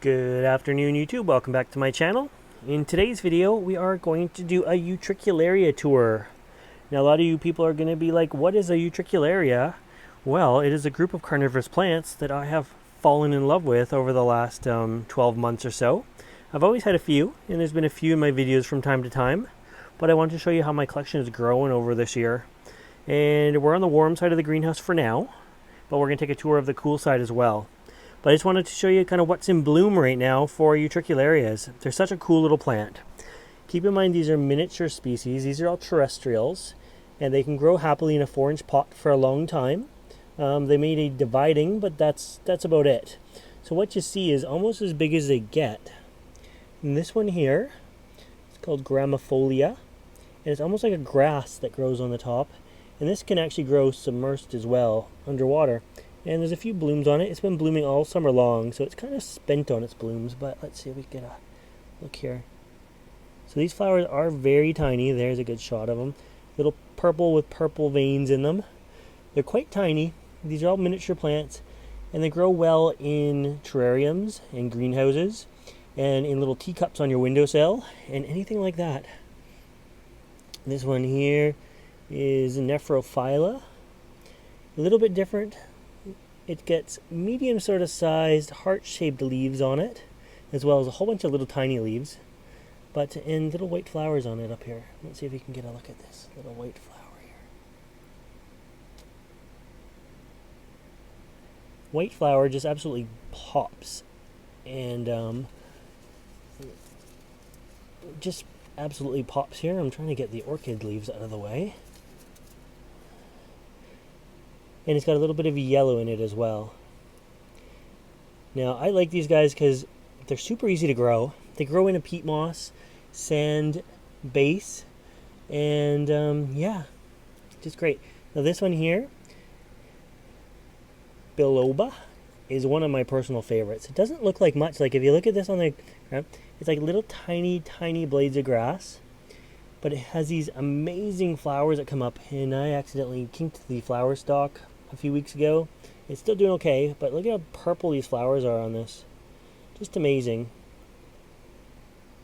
Good afternoon, YouTube. Welcome back to my channel. In today's video, we are going to do a Utricularia tour. Now, a lot of you people are going to be like, what is a Utricularia? Well, it is a group of carnivorous plants that I have fallen in love with over the last 12 months or so. I've always had a few, and there's been a few in my videos from time to time, but I want to show you how my collection is growing over this year. And we're on the warm side of the greenhouse for now, but we're going to take a tour of the cool side as well. But I just wanted to show you kind of what's in bloom right now for Utricularias. They're such a cool little plant. Keep in mind these are miniature species. These are all terrestrials, and they can grow happily in a 4-inch pot for a long time. They may need dividing, but that's about it. So what you see is almost as big as they get. And this one here, it's called Gramifolia, and it's almost like a grass that grows on the top. And this can actually grow submerged as well, underwater. And there's a few blooms on it. It's been blooming all summer long, so it's kind of spent on its blooms, but let's see if we can get a look here. So these flowers are very tiny. There's a good shot of them. Little purple with purple veins in them. They're quite tiny. These are all miniature plants, and they grow well in terrariums and greenhouses and in little teacups on your windowsill and anything like that. This one here is Nephrophylla. A little bit different. It gets medium sort of sized heart-shaped leaves on it, as well as a whole bunch of little tiny leaves, and little white flowers on it up here. Let's see if we can get a look at this little white flower here. White flower just absolutely pops, and just absolutely pops here. I'm trying to get the orchid leaves out of the way. And it's got a little bit of yellow in it as well. Now, I like these guys because they're super easy to grow. They grow in a peat moss, sand base, and yeah, just great. Now this one here, Biloba, is one of my personal favorites. It doesn't look like much. Like if you look at this on the ground, it's like little tiny blades of grass. But it has these amazing flowers that come up, and I accidentally kinked the flower stalk a few weeks ago. It's still doing okay, but look at how purple these flowers are on this. Just amazing.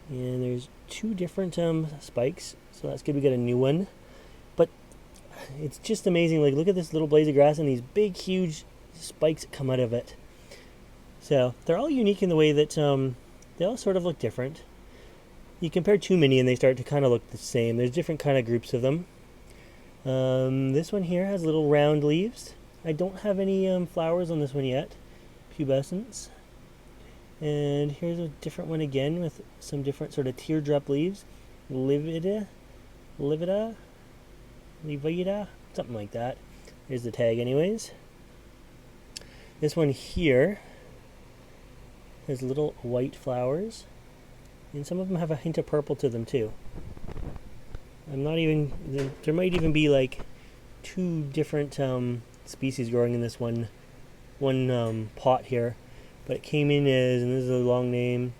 And there's 2 different spikes, so that's good. We got a new one. But it's just amazing. Like, look at this little blades of grass and these big, huge spikes that come out of it. So they're all unique in the way that they all sort of look different. You compare too many and they start to kind of look the same. There's different kind of groups of them. This one here has little round leaves. I don't have any flowers on this one yet. Pubescence. And here's a different one again with some different sort of teardrop leaves. Livida, something like that. Here's the tag anyways. This one here has little white flowers. And some of them have a hint of purple to them too. There might even be like 2 different species growing in this one pot here. But it came in as, and this is a long name,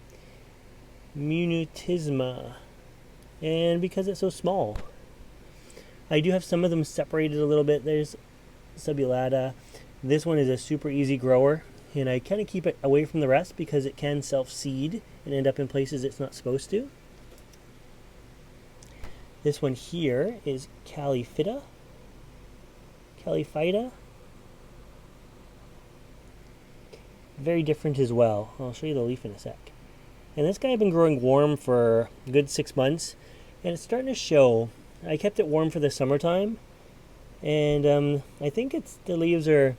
Munutisma. And because it's so small. I do have some of them separated a little bit. There's Subulata. This one is a super easy grower. And I kind of keep it away from the rest because it can self-seed and end up in places it's not supposed to. This one here is Caliphyta. Very different as well. I'll show you the leaf in a sec. And this guy had been growing warm for a good 6 months, and it's starting to show. I kept it warm for the summertime, and I think the leaves are.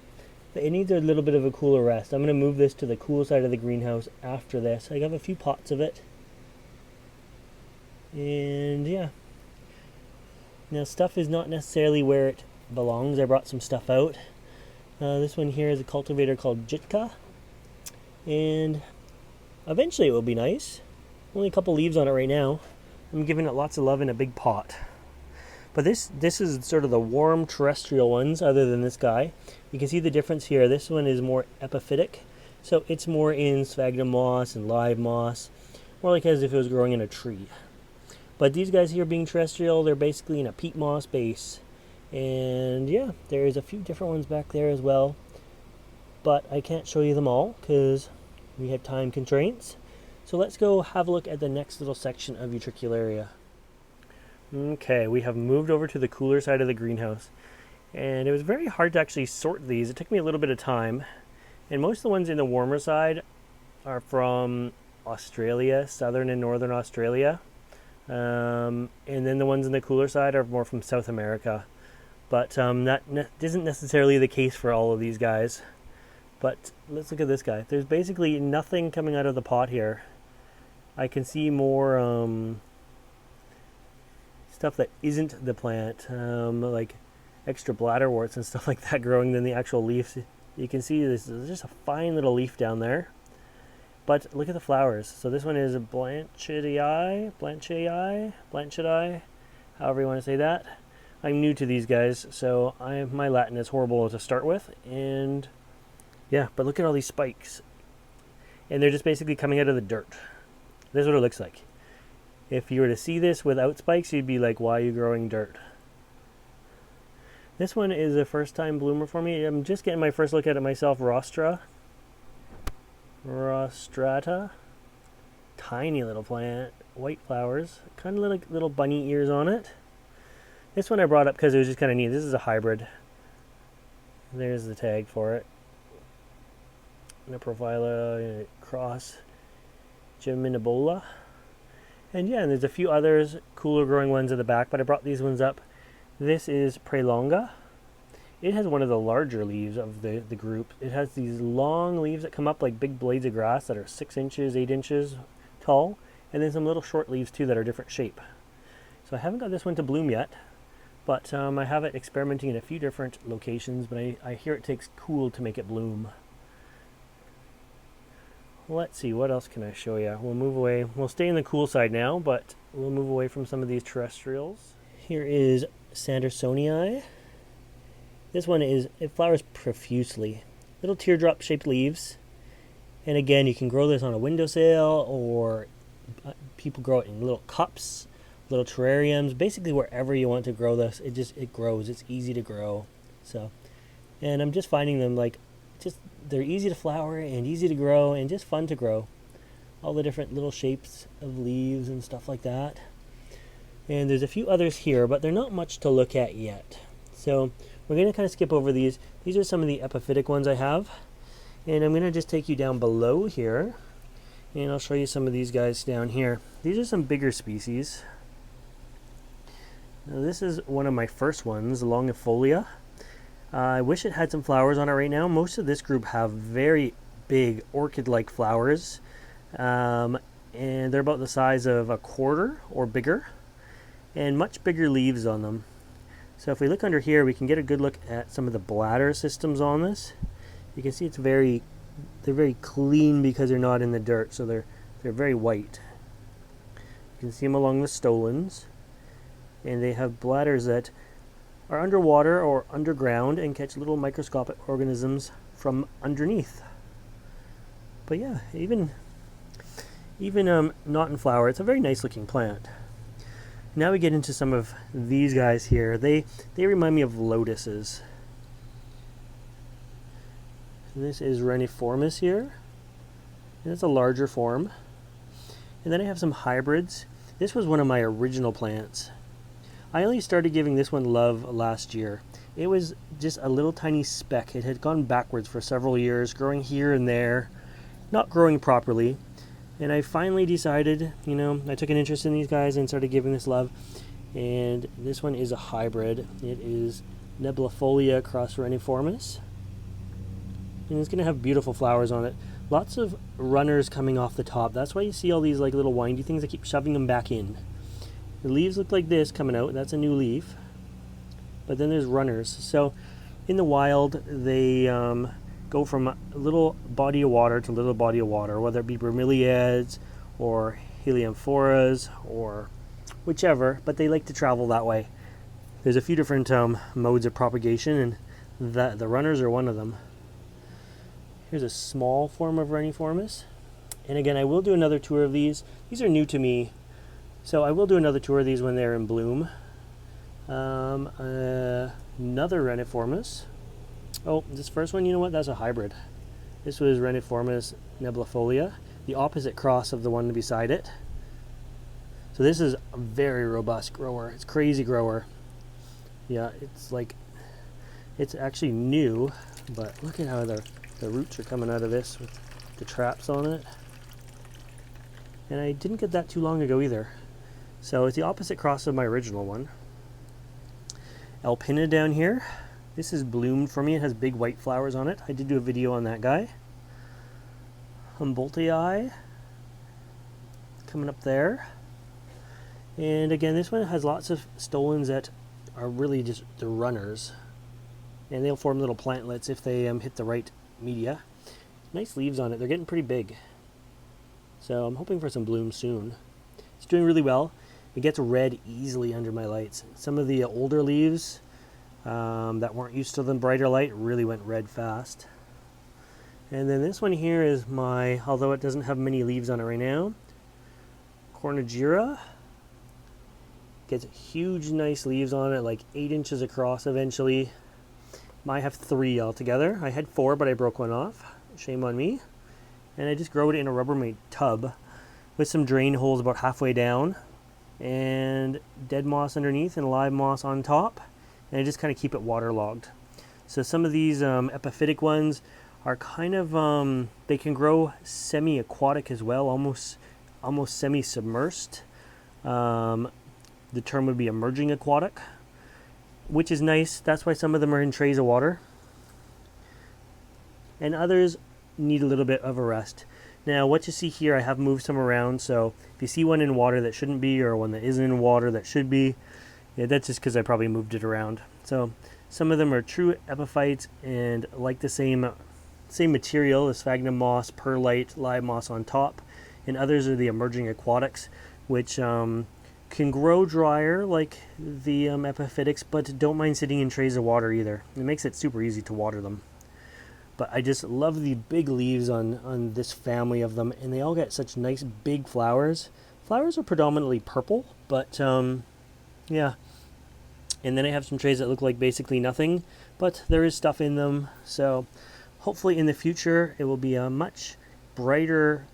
It needs a little bit of a cooler rest. I'm going to move this to the cool side of the greenhouse after this. I have a few pots of it. And yeah. Now stuff is not necessarily where it belongs. I brought some stuff out. This one here is a cultivator called Jitka. And eventually it will be nice. Only a couple leaves on it right now. I'm giving it lots of love in a big pot. But this is sort of the warm terrestrial ones other than this guy. You can see the difference here. This one is more epiphytic. So it's more in sphagnum moss and live moss. More like as if it was growing in a tree. But these guys here being terrestrial, they're basically in a peat moss base. And yeah, there's a few different ones back there as well. But I can't show you them all because we have time constraints. So let's go have a look at the next little section of Utricularia. Okay, we have moved over to the cooler side of the greenhouse. And it was very hard to actually sort these. It took me a little bit of time. And most of the ones in the warmer side are from Australia, southern and northern Australia. And then the ones in the cooler side are more from South America. But that isn't necessarily the case for all of these guys. But let's look at this guy. There's basically nothing coming out of the pot here. I can see more stuff that isn't the plant, like extra bladderworts and stuff like that growing than the actual leaves. You can see this is just a fine little leaf down there. But look at the flowers. So this one is a Blanchidii, however you want to say that. I'm new to these guys, so my Latin is horrible to start with. And yeah, but look at all these spikes. And they're just basically coming out of the dirt. This is what it looks like. If you were to see this without spikes, you'd be like, why are you growing dirt? This one is a first time bloomer for me. I'm just getting my first look at it myself. Rostrata. Tiny little plant. White flowers. Kind of little bunny ears on it. This one I brought up because it was just kind of neat. This is a hybrid. There's the tag for it. Neprophila cross Geminibola. And yeah, and there's a few others, cooler growing ones at the back, but I brought these ones up. This is Prelonga. It has one of the larger leaves of the group. It has these long leaves that come up like big blades of grass that are 6 inches, 8 inches tall, and then some little short leaves too that are different shape. So I haven't got this one to bloom yet, but I have it experimenting in a few different locations, but I hear it takes cool to make it bloom. Let's see, what else can I show you? We'll move away. We'll stay in the cool side now, but we'll move away from some of these terrestrials. Here is Sandersonii. This one it flowers profusely. Little teardrop shaped leaves. And again, you can grow this on a windowsill, or people grow it in little cups, little terrariums, basically wherever you want to grow this. It grows. It's easy to grow. So, and I'm just finding them they're easy to flower and easy to grow and just fun to grow. All the different little shapes of leaves and stuff like that. And there's a few others here, but they're not much to look at yet. So we're going to kind of skip over these. These are some of the epiphytic ones I have. And I'm going to just take you down below here. And I'll show you some of these guys down here. These are some bigger species. Now this is one of my first ones, Longifolia. I wish it had some flowers on it right now. Most of this group have very big orchid-like flowers. And they're about the size of a quarter or bigger. And much bigger leaves on them. So if we look under here, we can get a good look at some of the bladder systems on this. You can see they're very clean because they're not in the dirt, so they're very white. You can see them along the stolons. And they have bladders that are underwater or underground and catch little microscopic organisms from underneath. But yeah, even not in flower, it's a very nice looking plant. Now we get into some of these guys here. They remind me of lotuses. This is Reniformis here, and it's a larger form. And then I have some hybrids. This was one of my original plants. I only started giving this one love last year. It was just a little tiny speck. It had gone backwards for several years, growing here and there, not growing properly. And I finally decided, I took an interest in these guys and started giving this love. And this one is a hybrid. It is Neblifolia cross Reniformis. And it's going to have beautiful flowers on it. Lots of runners coming off the top. That's why you see all these little windy things that keep shoving them back in. The leaves look like this coming out. That's a new leaf. But then there's runners. So in the wild, they go from a little body of water to little body of water, whether it be bromeliads or heliumphoras or whichever, but they like to travel that way. There's a few different modes of propagation, and the runners are one of them. Here's a small form of Reniformis. And again, I will do another tour of these. These are new to me, so I will do another tour of these when they're in bloom. Another Reniformis. Oh, this first one, you know what? That's a hybrid. This was Reniformis nebulifolia, the opposite cross of the one beside it. So this is a very robust grower. It's a crazy grower. Yeah, it's actually new, but look at how the roots are coming out of this with the traps on it. And I didn't get that too long ago either. So it's the opposite cross of my original one. Alpina down here. This is bloomed for me. It has big white flowers on it. I did do a video on that guy. Humboldtii coming up there. And again, this one has lots of stolons that are really just the runners. And they'll form little plantlets if they hit the right media. Nice leaves on it. They're getting pretty big. So I'm hoping for some bloom soon. It's doing really well. It gets red easily under my lights. Some of the older leaves that weren't used to the brighter light really went red fast. And then this one here is my, although it doesn't have many leaves on it right now, Carnivorous. Gets huge nice leaves on it, like 8 inches across eventually. I have 3 altogether. I had 4, but I broke one off. Shame on me. And I just grow it in a Rubbermaid tub with some drain holes about halfway down and dead moss underneath and live moss on top. And I just kind of keep it waterlogged. So some of these epiphytic ones are kind of, they can grow semi-aquatic as well, almost semi-submersed. The term would be emerging aquatic, which is nice. That's why some of them are in trays of water. And others need a little bit of a rest. Now what you see here, I have moved some around, so if you see one in water that shouldn't be, or one that isn't in water that should be, yeah, that's just because I probably moved it around. So some of them are true epiphytes and like the same material, the sphagnum moss, perlite, live moss on top, and others are the emerging aquatics, which can grow drier like the epiphytics, but don't mind sitting in trays of water either. It makes it super easy to water them. But I just love the big leaves on this family of them, and they all get such nice big flowers. Flowers are predominantly purple, but yeah. And then I have some trays that look like basically nothing, but there is stuff in them. So hopefully in the future it will be a much brighter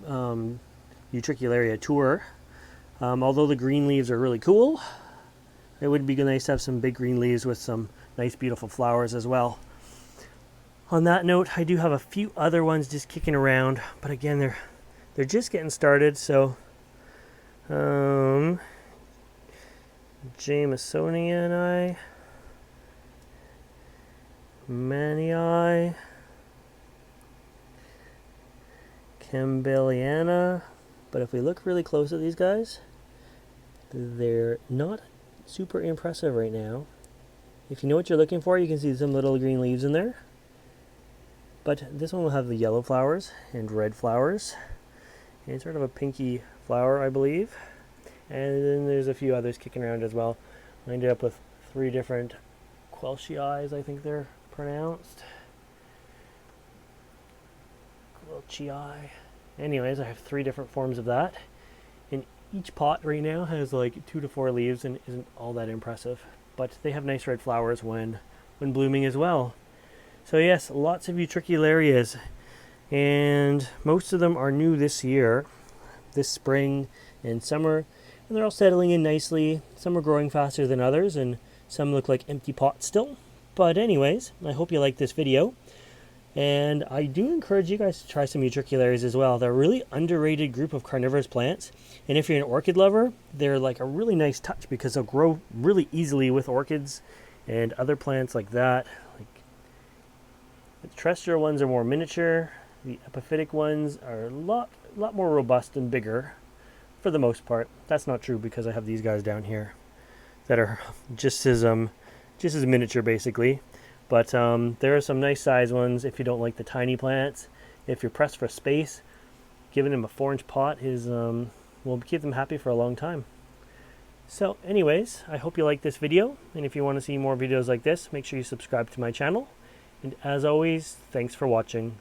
Utricularia tour. Although the green leaves are really cool, it would be nice to have some big green leaves with some nice beautiful flowers as well. On that note, I do have a few other ones just kicking around, but again, they're just getting started. So Jamesoniani, Manii, Campbelliana. But if we look really close at these guys, they're not super impressive right now. If you know what you're looking for, you can see some little green leaves in there. But this one will have the yellow flowers and red flowers, and sort of a pinky flower, I believe. And then there's a few others kicking around as well. I ended up with 3 different Quelchii, I think they're pronounced. Quelchii. Anyways, I have 3 different forms of that, and each pot right now has like 2 to 4 leaves and isn't all that impressive, but they have nice red flowers when blooming as well. So yes, lots of Utricularias, and most of them are new this year, this spring and summer, and they're all settling in nicely. Some are growing faster than others, and some look like empty pots still. But anyways, I hope you like this video. And I do encourage you guys to try some Utricularias as well. They're a really underrated group of carnivorous plants. And if you're an orchid lover, they're like a really nice touch because they'll grow really easily with orchids and other plants like that. Like the terrestrial ones are more miniature. The epiphytic ones are a lot more robust and bigger for the most part. That's not true because I have these guys down here that are just as miniature basically. But there are some nice size ones if you don't like the tiny plants. If you're pressed for space, giving them a 4-inch pot will keep them happy for a long time. So anyways, I hope you like this video, and if you want to see more videos like this, make sure you subscribe to my channel. And as always, thanks for watching.